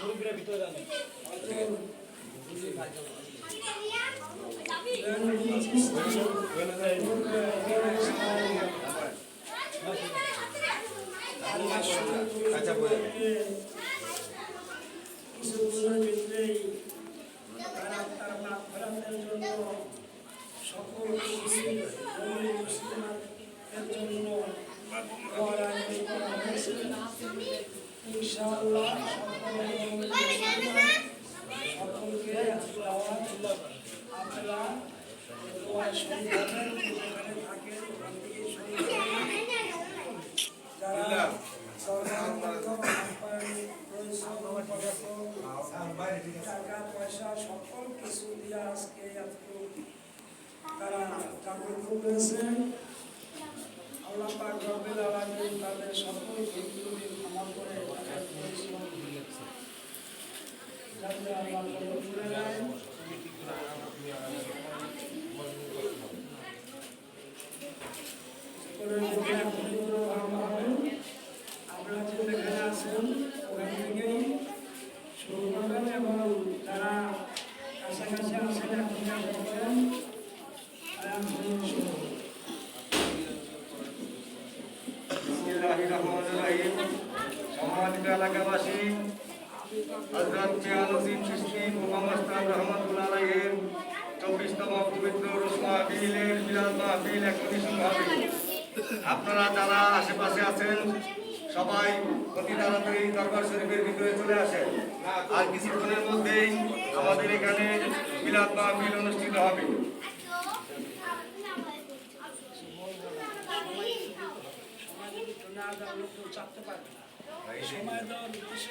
আচ্ছা সকল ইনশাআল্লাহ সকলকে আপনারা দোয়ায় শরীর যেখানে থাকেন ওখান থেকে শরীর যারা টাকা পয়সা সকল কিছু দিয়ে আজকে তারা ঠাকুর করেছেন। আল্লাহ পাক রব্বুল আলামিন তাদের সকল ভুলগুলি ক্ষমা করে পরিশ্রম যাতে আল্লাহ কবুল করে নেন। আপনারা যেখানে আছেন ওখান থেকেই শুরু করবেন এবং যারা কাছাকাছি আছেন এখন করেন সম্মানিত এলাকাবাসী, হযরত জিয়াউদ্দিন চিশতি মুহাম্মদ রহমাতুল্লাহ আলাইহির 24তম পবিত্র রোজ মাহফিলের মিলাদ মাহফিল এখনই শুরু হবে। আপনারা যারা আশেপাশে আছেন সবাই অতি তাড়াতাড়ি দরবার শরীফের ভিতরে চলে আসেন। আর কিছুক্ষণের মধ্যেই আমাদের এখানে মিলাদ মাহফিল অনুষ্ঠিত হবে। সময় দাও, চাপতে পারবে না, সময় দাও, নির্দিষ্ট